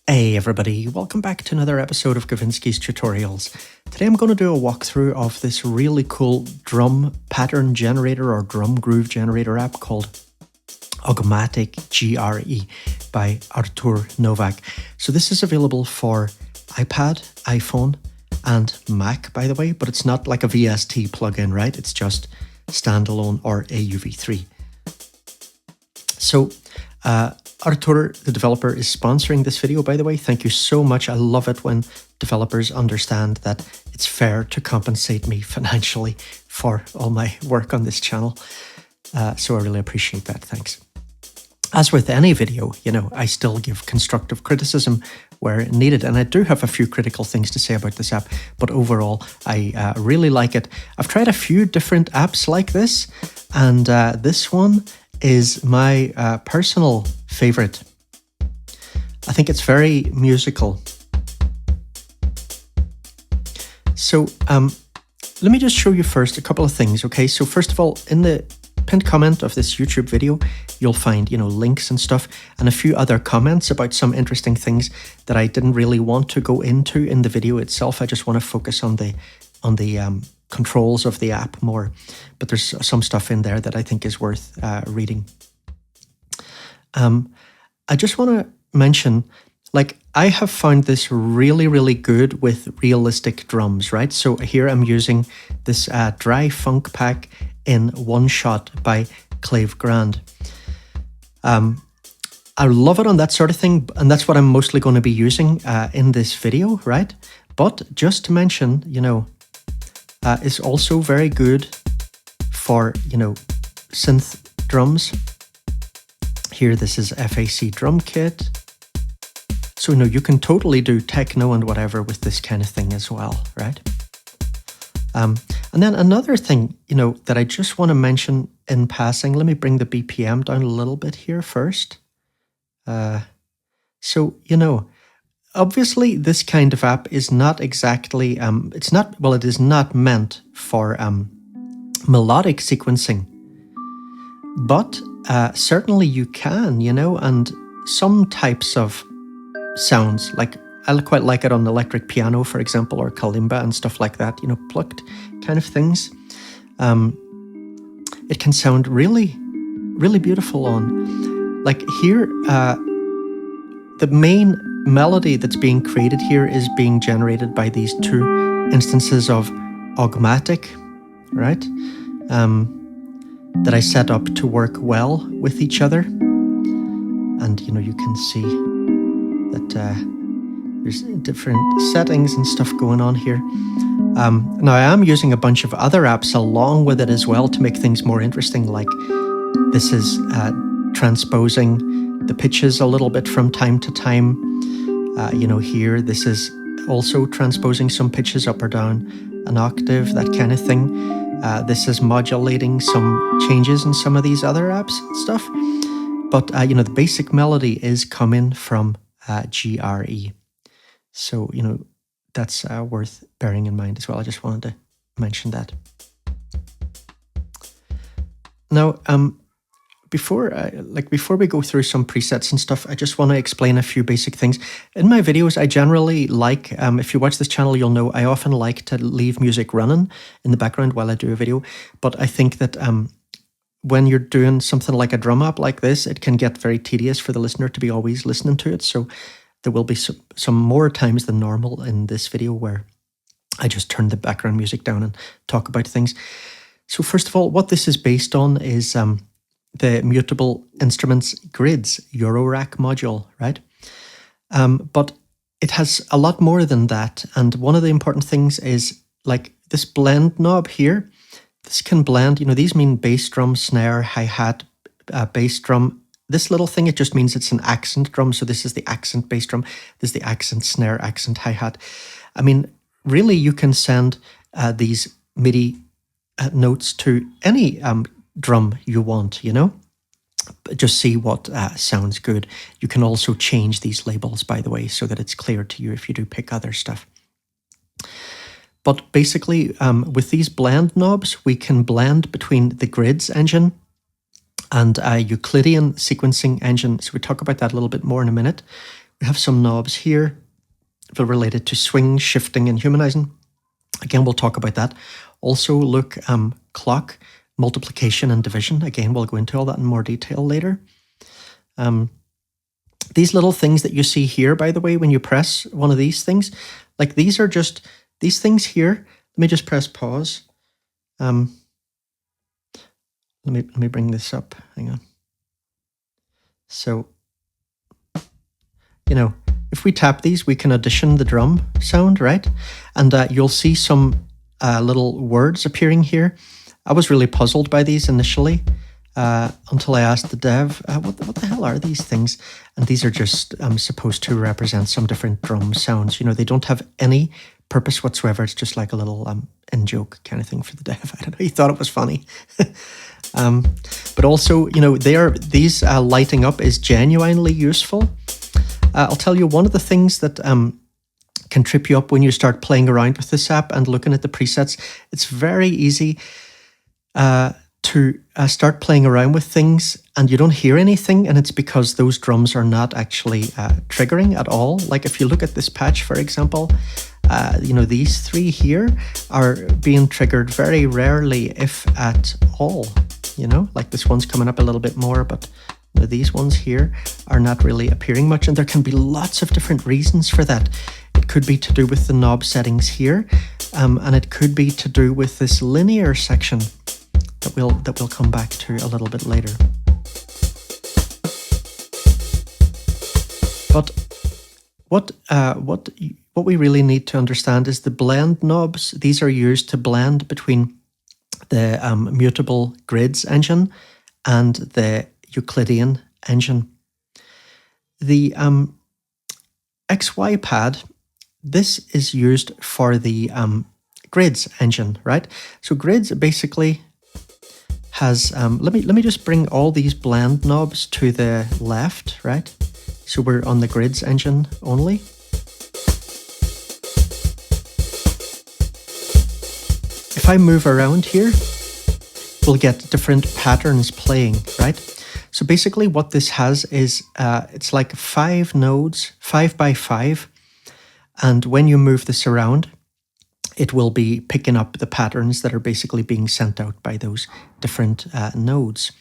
Hey everybody, welcome back to another episode of Gavinsky's Tutorials. Today I'm going to do a walkthrough of this really cool drum pattern generator or drum groove generator app called Augmatic GRE by Artur Nowak. So this is available for iPad, iPhone and Mac, by the way, but it's not like a VST plugin, right? It's just standalone or AUv3. So Artur, the developer, is sponsoring this video, by the way. Thank you so much. I love it when developers understand that it's fair to compensate me financially for all my work on this channel. So I really appreciate that. Thanks. As with any video, I still give constructive criticism where needed. And I do have a few critical things to say about this app, but overall, I really like it. I've tried a few different apps like this, and this one is my personal favorite. I think it's very musical. So let me just show you first a couple of things, okay? So first of all, in the pinned comment of this YouTube video, you'll find, links and stuff and a few other comments about some interesting things that I didn't really want to go into in the video itself. I just want to focus on the controls of the app more, but there's some stuff in there that I think is worth reading. I just want to mention, I have found this really, really good with realistic drums, right? So here I'm using this dry funk pack in One Shot by Claude Grand. I love it on that sort of thing, and that's what I'm mostly going to be using in this video, right? But just to mention, is also very good for, synth drums. Here, this is FAC drum kit. So, you can totally do techno and whatever with this kind of thing as well, right? And then another thing, that I just want to mention in passing, let me bring the BPM down a little bit here first. So, obviously, this kind of app is not exactly, it is not meant for melodic sequencing, but certainly you can, and some types of sounds, I quite like it on electric piano, for example, or kalimba and stuff like that, plucked kind of things. It can sound really, really beautiful on, here, the main melody that's being created here is being generated by these two instances of Augmatic, right? That I set up to work well with each other. And, you can see that there's different settings and stuff going on here. Now, I am using a bunch of other apps along with it as well to make things more interesting, like this is transposing the pitches a little bit from time to time. Here, this is also transposing some pitches up or down an octave, that kind of thing. This is modulating some changes in some of these other apps and stuff. But, the basic melody is coming from GRE. So, that's worth bearing in mind as well. I just wanted to mention that. Now, before we go through some presets and stuff, I just want to explain a few basic things. In my videos, I generally like, if you watch this channel, you'll know I often like to leave music running in the background while I do a video. But I think that when you're doing something like a drum app like this, it can get very tedious for the listener to be always listening to it. So there will be some more times than normal in this video where I just turn the background music down and talk about things. So first of all, what this is based on is the Mutable Instruments Grids Eurorack module, right? But it has a lot more than that. And one of the important things is this blend knob here. This can blend, these mean bass drum, snare, hi-hat, bass drum. This little thing, it just means it's an accent drum. So this is the accent bass drum. This is the accent snare, accent hi-hat. I mean, really, you can send these MIDI notes to any drum you want, just see what sounds good. You can also change these labels, by the way, so that it's clear to you if you do pick other stuff. But basically, with these blend knobs, we can blend between the Grids engine and a Euclidean sequencing engine. So we talk about that a little bit more in a minute. We have some knobs here related to swing, shifting, and humanizing. Again, we'll talk about that. Also look, clock, multiplication, and division. Again, we'll go into all that in more detail later. These little things that you see here, by the way, when you press one of these things, like these are just, these things here, let me just press pause. Let me bring this up, hang on. So, you know, if we tap these, we can audition the drum sound, right? And you'll see some little words appearing here. I was really puzzled by these initially until I asked the dev, what the hell are these things? And these are just supposed to represent some different drum sounds. You know, they don't have any purpose whatsoever. It's just like a little in-joke kind of thing for the dev. I don't know, he thought it was funny. But also, you know, these lighting up is genuinely useful. I'll tell you one of the things that can trip you up when you start playing around with this app and looking at the presets. It's very easy to start playing around with things and you don't hear anything, and it's because those drums are not actually triggering at all. Like if you look at this patch, for example, you know, these three here are being triggered very rarely, if at all. You know, like this one's coming up a little bit more, but these ones here are not really appearing much, and there can be lots of different reasons for that. It could be to do with the knob settings here, and it could be to do with this linear section that we'll come back to a little bit later. But what we really need to understand is the blend knobs. These are used to blend between the Mutable Grids engine and the Euclidean engine. The XY pad, this is used for the Grids engine, right? So Grids basically has, let me just bring all these blend knobs to the left, right? So we're on the Grids engine only. If I move around here, we'll get different patterns playing, right? So basically what this has is, it's like 5 nodes, 5 by 5. And when you move this around, it will be picking up the patterns that are basically being sent out by those different nodes.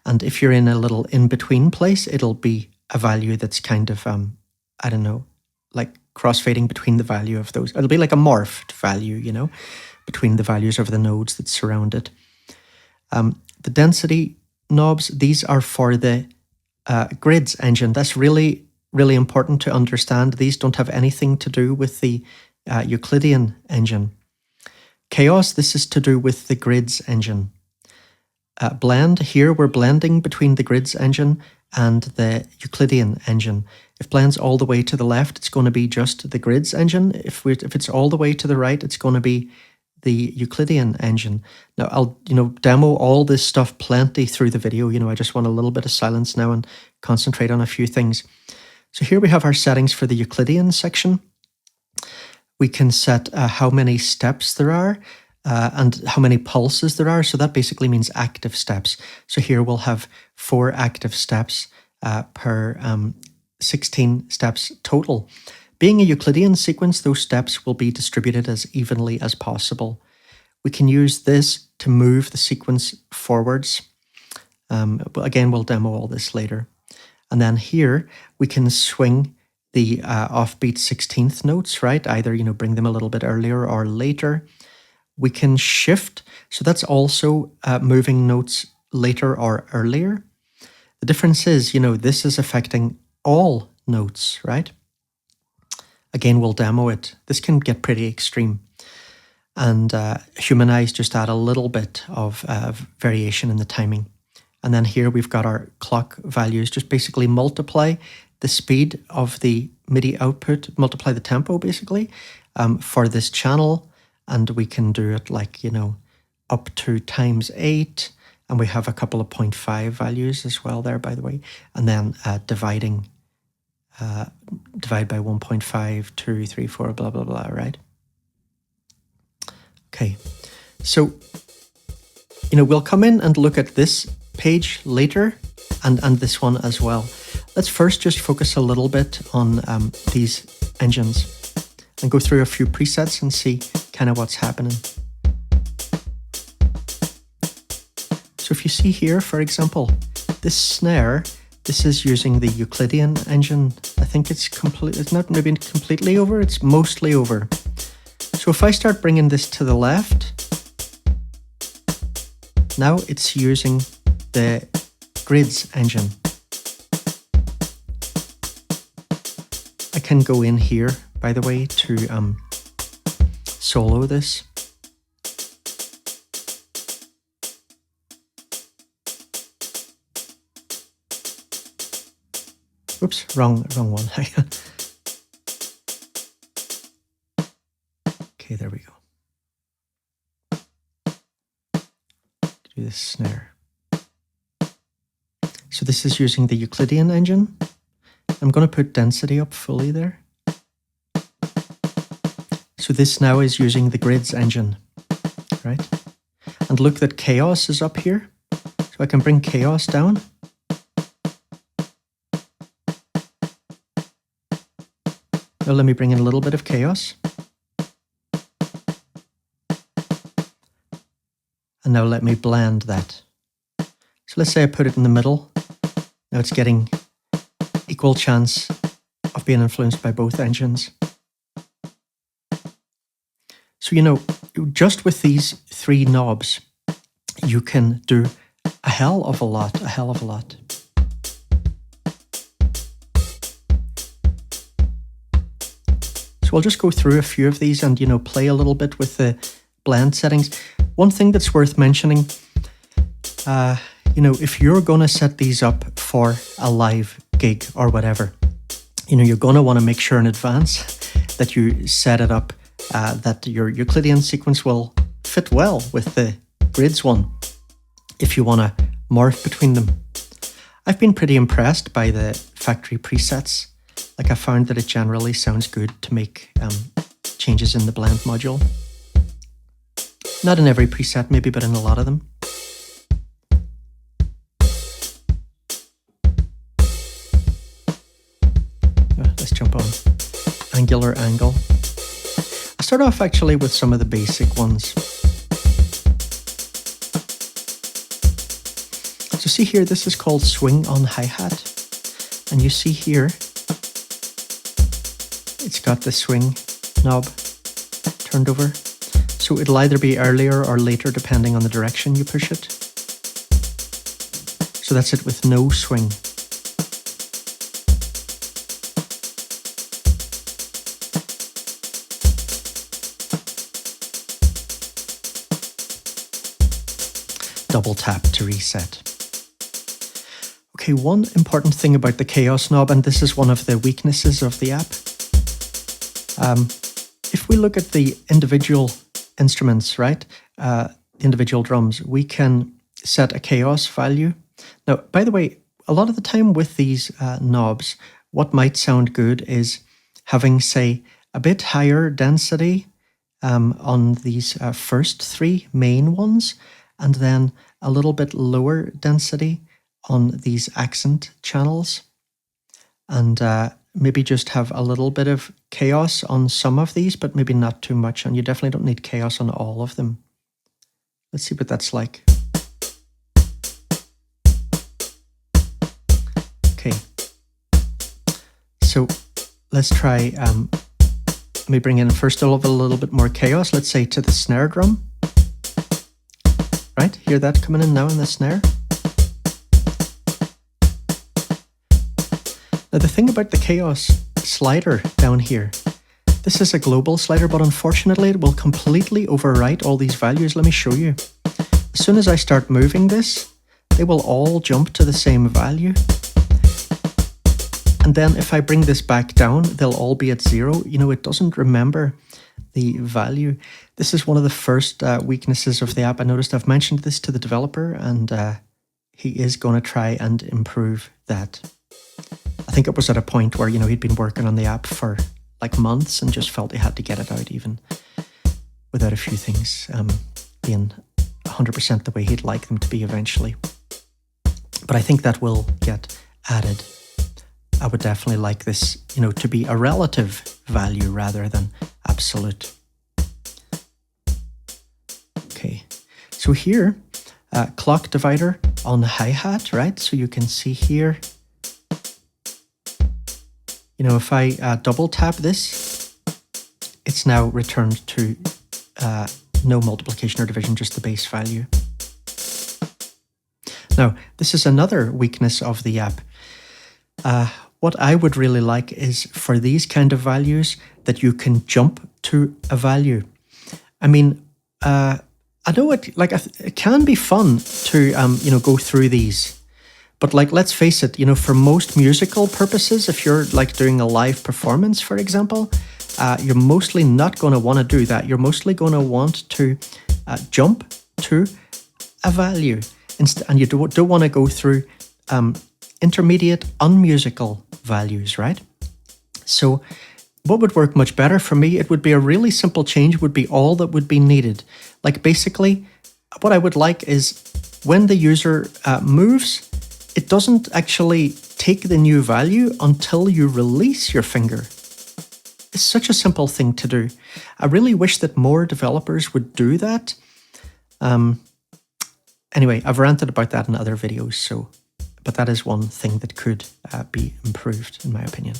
And if you're in a little in-between place, it'll be a value that's kind of, I don't know, like crossfading between the value of those. It'll be like a morphed value, you know, between the values of the nodes that surround it. The density knobs, these are for the Grids engine. That's really, really important to understand. These don't have anything to do with the Euclidean engine. Chaos, this is to do with the Grids engine. Blend, here we're blending between the Grids engine and the Euclidean engine. If blend's all the way to the left, it's going to be just the Grids engine. If it's all the way to the right, it's going to be the Euclidean engine. Now I'll, you know, demo all this stuff plenty through the video. You know, I just want a little bit of silence now and concentrate on a few things. So here we have our settings for the Euclidean section. We can set how many steps there are and how many pulses there are. So that basically means active steps. So here we'll have 4 active steps per 16 steps total. Being a Euclidean sequence, those steps will be distributed as evenly as possible. We can use this to move the sequence forwards. But again, we'll demo all this later. And then here we can swing the offbeat 16th notes, right? Either, you know, bring them a little bit earlier or later. We can shift, so that's also moving notes later or earlier. The difference is, you know, this is affecting all notes, right? Again, we'll demo it. This can get pretty extreme. And humanize, just add a little bit of variation in the timing. And then here we've got our clock values, just basically multiply the speed of the MIDI output, multiply the tempo basically for this channel. And we can do it like, you know, up to ×8. And we have a couple of 0.5 values as well there, by the way. And then divide by 1.5, 2, 3, 4, blah, blah, blah, right? Okay, so, you know, we'll come in and look at this page later and this one as well. let's first just focus a little bit on these engines and go through a few presets and see kind of what's happening. So if you see here, for example, this snare, this is using the Euclidean engine. I think it's not maybe completely over, it's mostly over. So if I start bringing this to the left, now it's using the Grids engine. I can go in here, by the way, to solo this. Oops, wrong one. Okay, there we go. Do this snare. So this is using the Euclidean engine. I'm going to put density up fully there. So this now is using the Grids engine, right? And look that chaos is up here. So I can bring chaos down. Now let me bring in a little bit of chaos. And now let me blend that. So let's say I put it in the middle. Now it's getting equal chance of being influenced by both engines. So, you know, just with these three knobs, you can do a hell of a lot. So I'll just go through a few of these and, you know, play a little bit with the blend settings. One thing that's worth mentioning, you know, if you're going to set these up for a live gig or whatever, you know, you're going to want to make sure in advance that you set it up that your Euclidean sequence will fit well with the Grids one if you want to morph between them. I've been pretty impressed by the factory presets. Like, I found that it generally sounds good to make changes in the blend module. Not in every preset maybe, but in a lot of them. Let's jump on angular angle. I'll start off actually with some of the basic ones. So see here, this is called swing on hi-hat. And you see here, it's got the swing knob turned over. So it'll either be earlier or later depending on the direction you push it. So that's it with no swing. Double tap to reset. Okay, one important thing about the chaos knob, and this is one of the weaknesses of the app. If we look at the individual instruments, right, individual drums, we can set a chaos value. Now, by the way, a lot of the time with these knobs, what might sound good is having, say, a bit higher density on these first three main ones, and then a little bit lower density on these accent channels, and maybe just have a little bit of chaos on some of these, but maybe not too much, and you definitely don't need chaos on all of them. Let's see what that's like. Okay, so let's try, let me bring in first of all a little bit more chaos, let's say to the snare drum. Right, hear that coming in now in the snare? Now the thing about the chaos slider down here, this is a global slider, but unfortunately it will completely overwrite all these values. Let me show you. As soon as I start moving this, they will all jump to the same value. And then if I bring this back down, they'll all be at 0. You know, it doesn't remember the value. This is one of the first weaknesses of the app. I noticed I've mentioned this to the developer, and he is going to try and improve that. I think it was at a point where, you know, he'd been working on the app for like months and just felt he had to get it out even without a few things being 100% the way he'd like them to be eventually. But I think that will get added I would definitely like this, to be a relative value rather than absolute. Okay, so here, clock divider on the hi-hat, right? So you can see here, if I double tap this, it's now returned to no multiplication or division, just the base value. Now, this is another weakness of the app. What I would really like is for these kind of values that you can jump to a value. I mean, I know it can be fun to go through these, but let's face it, for most musical purposes, if you're doing a live performance, for example, you're mostly not going to want to do that. You're mostly going to want to jump to a value, and you don't want to go through intermediate unmusical values, right? So what would work much better for me, it would be a really simple change, would be all that would be needed. Basically, what I would like is when the user moves, it doesn't actually take the new value until you release your finger. It's such a simple thing to do. I really wish that more developers would do that. Anyway, I've ranted about that in other videos, but that is one thing that could be improved, in my opinion.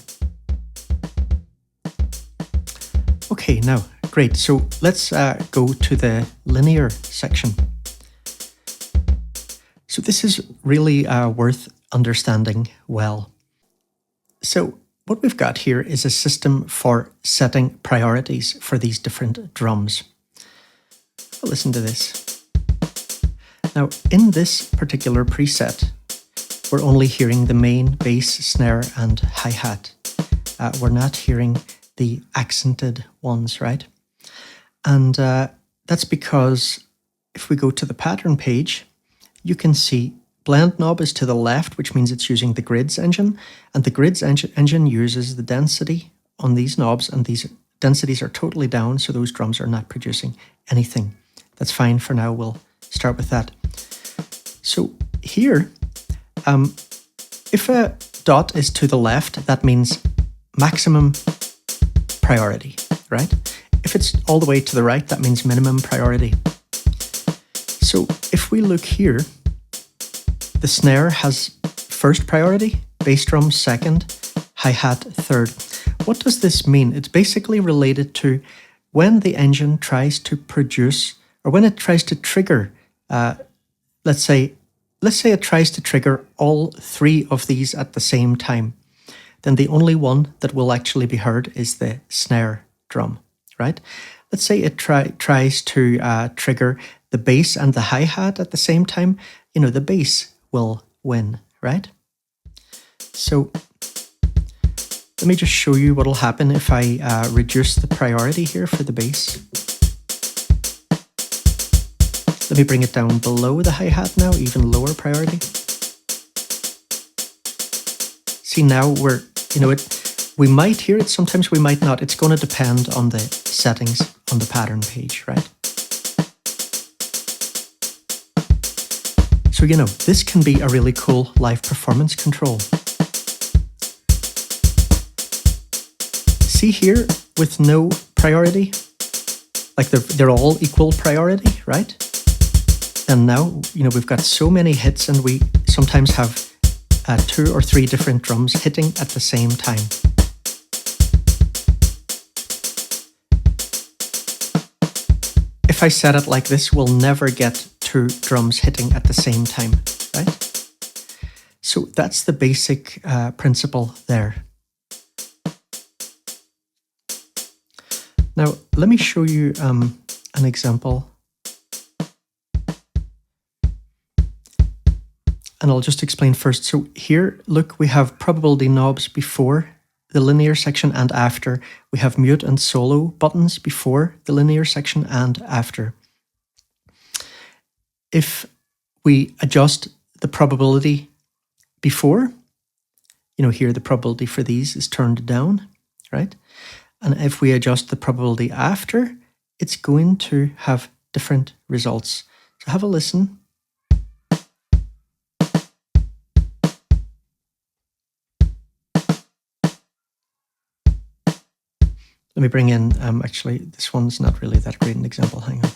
Okay, now, great. So let's go to the linear section. So this is really worth understanding well. So what we've got here is a system for setting priorities for these different drums. Listen to this. Now, in this particular preset, we're only hearing the main bass, snare, and hi-hat. We're not hearing the accented ones, right? And that's because if we go to the pattern page, you can see blend knob is to the left, which means it's using the grids engine, and the grids engine uses the density on these knobs, and these densities are totally down, so those drums are not producing anything. That's fine for now. We'll start with that. So here, if a dot is to the left, that means maximum priority, right? If it's all the way to the right, that means minimum priority. So if we look here, the snare has first priority, bass drum second, hi-hat third. What does this mean? It's basically related to when the engine tries to produce, or when it tries to trigger, let's say it tries to trigger all three of these at the same time, then the only one that will actually be heard is the snare drum, right? Let's say it tries to trigger the bass and the hi-hat at the same time, the bass will win, right? So let me just show you what will happen if I reduce the priority here for the bass. Let me bring it down below the hi-hat now, even lower priority. See, now we might hear it, sometimes we might not. It's going to depend on the settings on the pattern page, right? So, this can be a really cool live performance control. See here, with no priority, they're all equal priority, right? And now, we've got so many hits, and we sometimes have 2 or 3 different drums hitting at the same time. If I set it like this, we'll never get 2 drums hitting at the same time, right? So that's the basic principle there. Now, let me show you an example. And I'll just explain first. So here, look, we have probability knobs before the linear section and after. We have mute and solo buttons before the linear section and after. If we adjust the probability before, here the probability for these is turned down, right? And if we adjust the probability after, it's going to have different results. So have a listen. Let me bring in, actually, this one's not really that great an example. Hang on.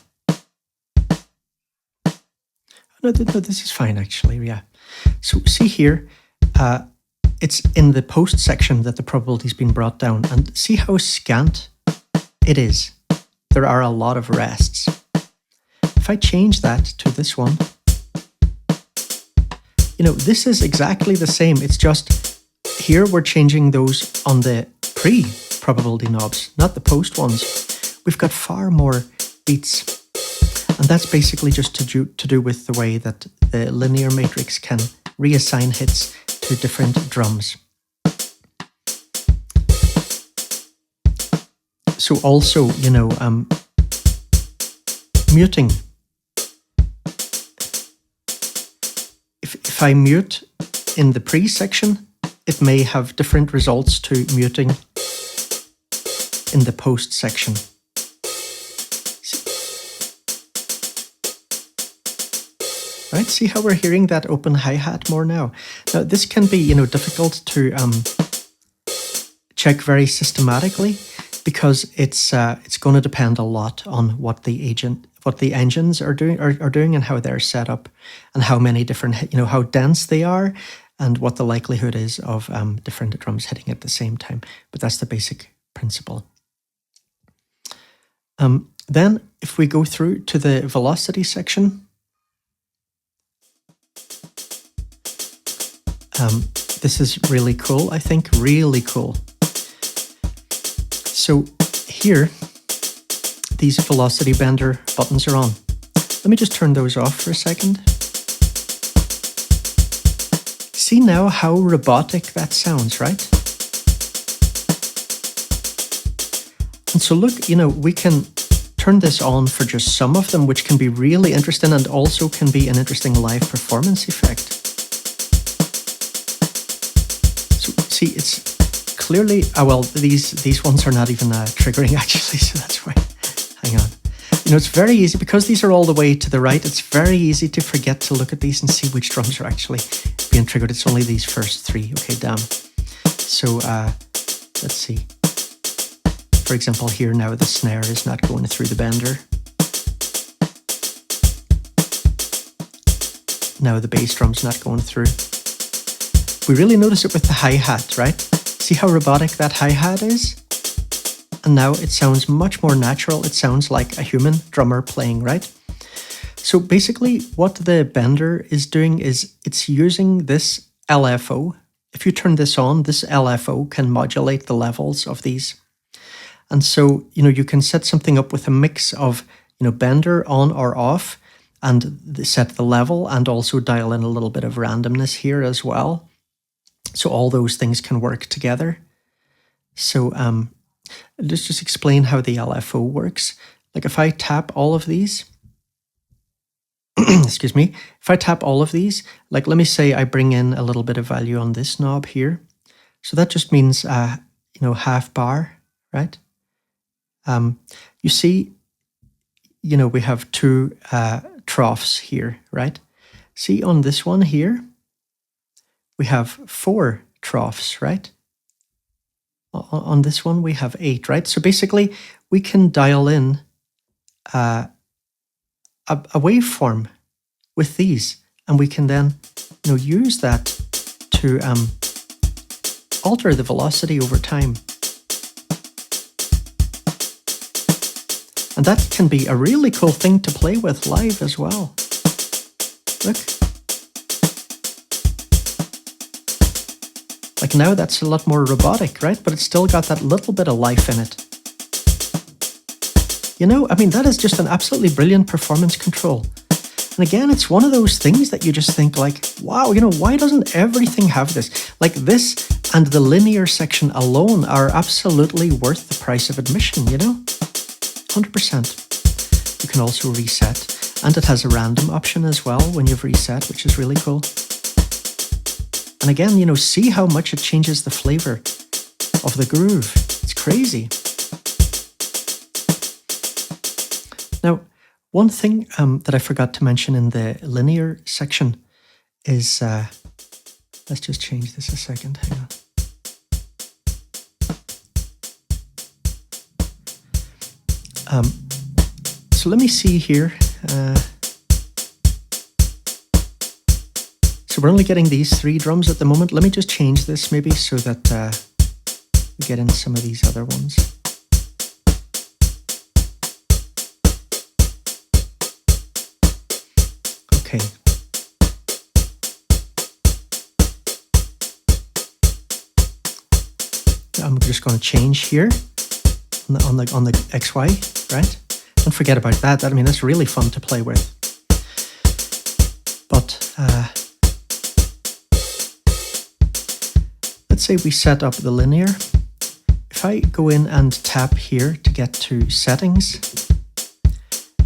No, this is fine, actually, yeah. So see here, it's in the post section that the probability's been brought down, and see how scant it is. There are a lot of rests. If I change that to this one, this is exactly the same. It's just here we're changing those on the pre-probability knobs, not the post ones. We've got far more beats. And that's basically just to do with the way that the linear matrix can reassign hits to different drums. So also, muting. If I mute in the pre-section, it may have different results to muting in the post section. Right, see how we're hearing that open hi-hat more now? Now this can be, difficult to check very systematically because it's going to depend a lot on what the engines are doing and how they're set up, and how many different, how dense they are, and what the likelihood is of different drums hitting at the same time. But that's the basic principle. Then, if we go through to the velocity section. This is really cool, I think, really cool. So here, these velocity bender buttons are on. Let me just turn those off for a second. See now how robotic that sounds, right? And so look, we can turn this on for just some of them, which can be really interesting and also can be an interesting live performance effect. See, it's clearly, well, these ones are not even triggering actually, so that's why, hang on. It's very easy, because these are all the way to the right, it's very easy to forget to look at these and see which drums are actually being triggered. It's only these first three, okay, damn. So, let's see. For example, here now the snare is not going through the bender. Now the bass drum's not going through. We really notice it with the hi-hat, right? See how robotic that hi-hat is? And now it sounds much more natural. It sounds like a human drummer playing, right? So basically what the bender is doing is it's using this LFO. If you turn this on, this LFO can modulate the levels of these. And so, you can set something up with a mix of, bender on or off, and set the level, and also dial in a little bit of randomness here as well. So all those things can work together. So let's just explain how the LFO works. Like if I tap all of these, excuse me, if I tap all of these, like let me say I bring in a little bit of value on this knob here. So that just means, half bar, right? You see, we have two troughs here, right? See on this one here, we have 4 troughs, right? On this one, we have 8, right? So basically, we can dial in a waveform with these, and we can then, use that to alter the velocity over time. And that can be a really cool thing to play with live as well. Look. Like now that's a lot more robotic, right? But it's still got that little bit of life in it. That is just an absolutely brilliant performance control. And again, it's one of those things that you just think like, wow, why doesn't everything have this? Like this and the linear section alone are absolutely worth the price of admission, 100%. You can also reset, and it has a random option as well when you've reset, which is really cool. And again, see how much it changes the flavor of the groove. It's crazy. Now, one thing that I forgot to mention in the linear section is, let's just change this a second, hang on. So let me see here. So we're only getting these 3 drums at the moment. Let me just change this maybe so that we get in some of these other ones. Okay. I'm just going to change here on the XY, right? Don't forget about that. I mean, that's really fun to play with. But let's say we set up the linear. If I go in and tap here to get to settings,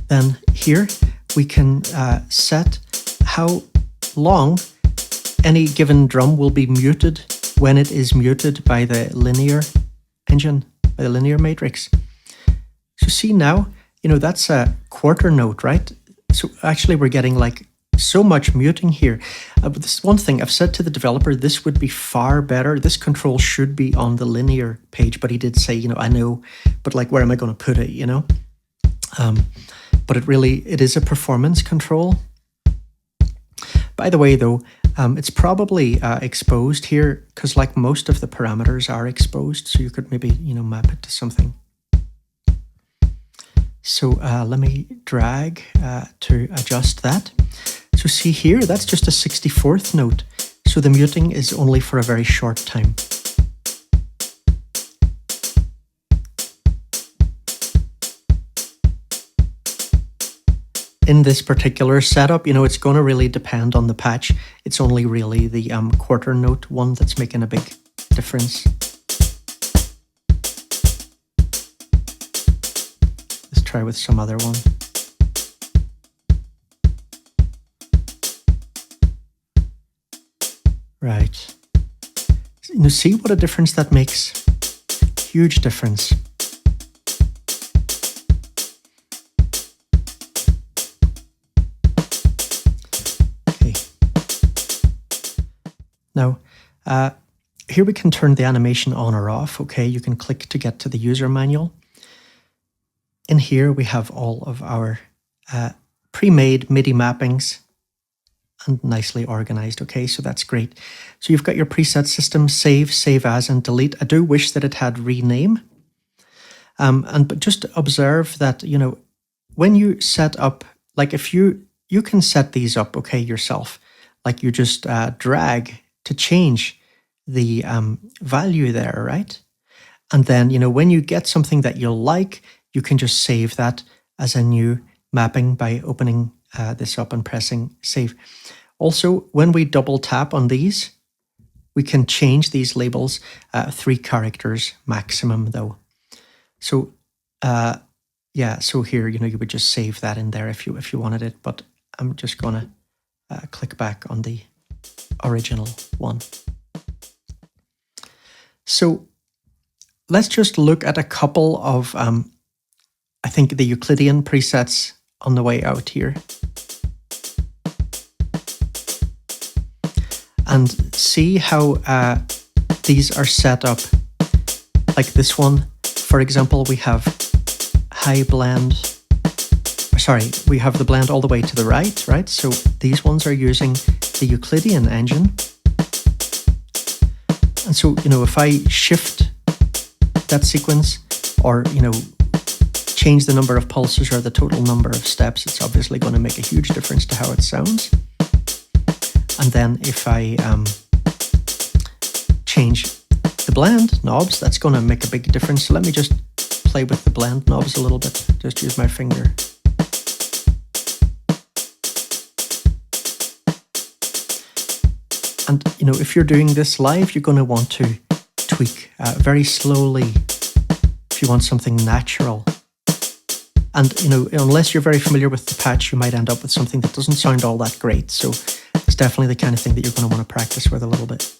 then here we can set how long any given drum will be muted when it is muted by the linear engine, by the linear matrix. So see now, you know, that's a quarter note, right? So actually we're getting like so much muting here. But this one thing I've said to the developer, this would be far better. This control should be on the linear page, but he did say, you know, I know, but like, where am I going to put it, you know? But it is a performance control. By the way, though, it's probably exposed here because like most of the parameters are exposed. So you could maybe, you know, map it to something. So let me drag to adjust that. So see here, that's just a 64th note. So the muting is only for a very short time. In this particular setup, you know, it's going to really depend on the patch. It's only really the quarter note one that's making a big difference. Let's try with some other one. Right. You know, see what a difference that makes? Huge difference. Now, here we can turn the animation on or off. Okay, you can click to get to the user manual. In here, we have all of our pre-made MIDI mappings and nicely organized. Okay, so that's great. So you've got your preset system, save as, and delete. I do wish that it had rename. But just observe that, you know, when you set up, like if you can set these up, okay, yourself, like you just drag to change the value there, right? And then, you know, when you get something that you'll like, you can just save that as a new mapping by opening this up and pressing save. Also, when we double tap on these, we can change these labels 3 characters maximum though. So yeah, so here, you know, you would just save that in there if you wanted it, but I'm just gonna click back on the original one. So let's just look at a couple of, I think, the Euclidean presets on the way out here. And see how these are set up. Like this one, for example, we have high blend. Sorry, we have the blend all the way to the right? So these ones are using the Euclidean engine. And so, you know, if I shift that sequence or, you know, change the number of pulses or the total number of steps, it's obviously going to make a huge difference to how it sounds. And then if I change the blend knobs, that's going to make a big difference. So let me just play with the blend knobs a little bit. Just use my finger. And, you know, if you're doing this live, you're going to want to tweak very slowly if you want something natural. And, you know, unless you're very familiar with the patch, you might end up with something that doesn't sound all that great. So it's definitely the kind of thing that you're going to want to practice with a little bit.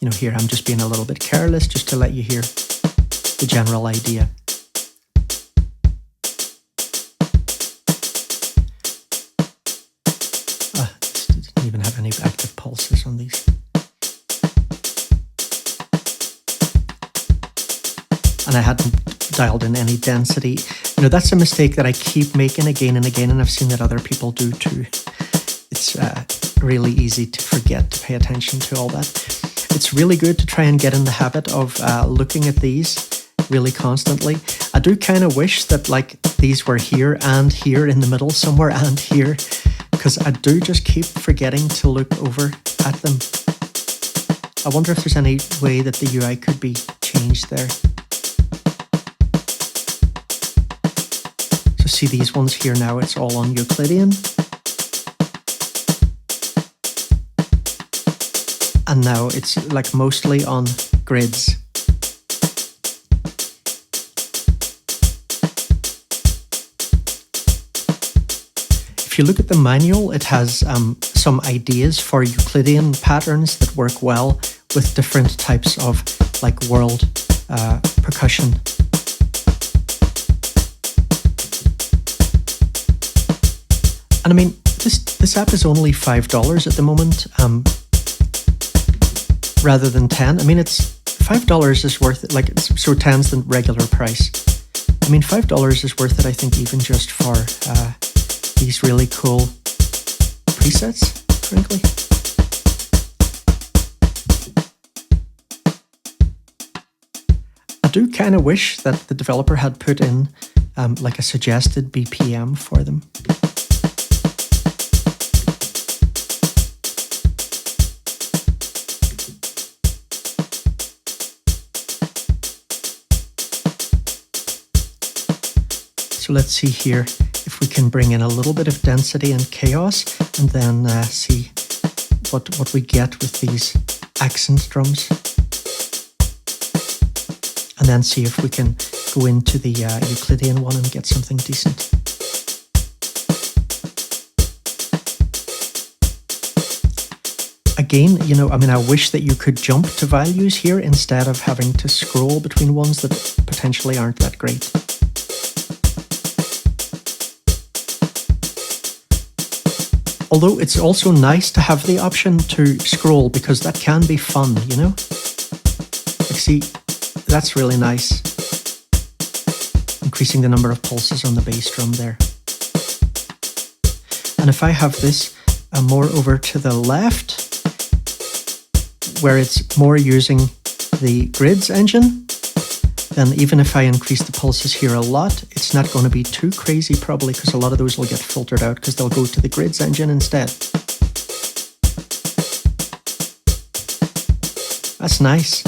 You know, here I'm just being a little bit careless just to let you hear the general idea. Didn't even have any active pulses on these. and I hadn't dialed in any density. You know, that's a mistake that I keep making again and again, and I've seen that other people do too. It's really easy to forget to pay attention to all that. It's really good to try and get in the habit of looking at these really constantly. I do kind of wish that like these were here and here in the middle somewhere and here, because I do just keep forgetting to look over at them. I wonder if there's any way that the UI could be changed there. So see these ones here now, it's all on Euclidean. And now it's like mostly on grids. If you look at the manual, it has some ideas for Euclidean patterns that work well with different types of like world percussion. And I mean, this app is only $5 at the moment, rather than 10. I mean, it's $5 is worth it. Like, so 10's the regular price. I mean, $5 is worth it, I think, even just for these really cool presets, frankly. I do kind of wish that the developer had put in like a suggested BPM for them. So let's see here if we can bring in a little bit of density and chaos, and then see what we get with these accent drums. And then see if we can go into the Euclidean one and get something decent. Again, you know, I mean, I wish that you could jump to values here instead of having to scroll between ones that potentially aren't that great. Although it's also nice to have the option to scroll, because that can be fun, you know? Like, see, that's really nice. Increasing the number of pulses on the bass drum there. And if I have this more over to the left, where it's more using the grids engine, then even if I increase the pulses here a lot, it's not going to be too crazy probably, because a lot of those will get filtered out because they'll go to the grids engine instead. That's nice.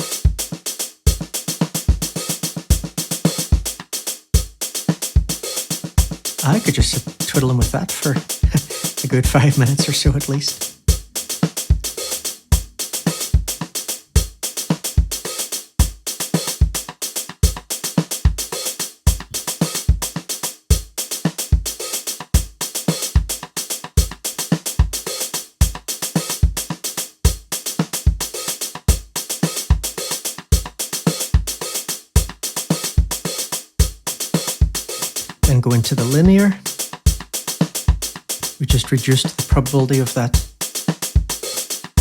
I could just sit twiddling with that for a good 5 minutes or so at least. Then go into the linear. We just reduced the probability of that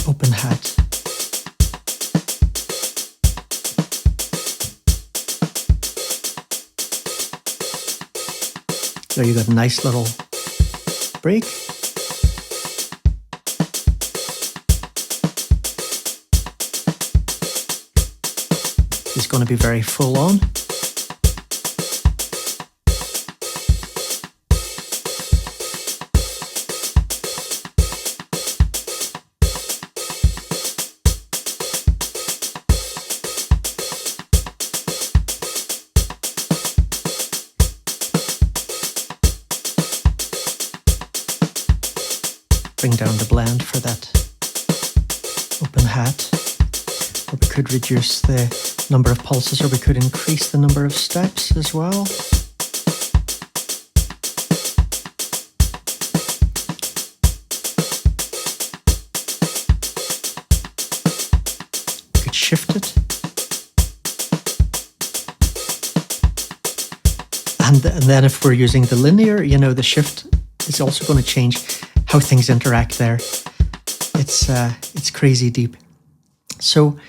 open hat. There you got a nice little break. It's going to be very full on. Bring down the blend for that open hat. Or we could reduce the number of pulses, or we could increase the number of steps as well. We could shift it. And then if we're using the linear, you know, the shift is also going to change how things interact there. It's crazy deep. So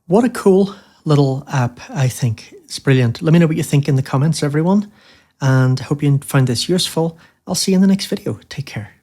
what a cool little app, I think. It's brilliant. Let me know what you think in the comments, everyone. And I hope you found this useful. I'll see you in the next video. Take care.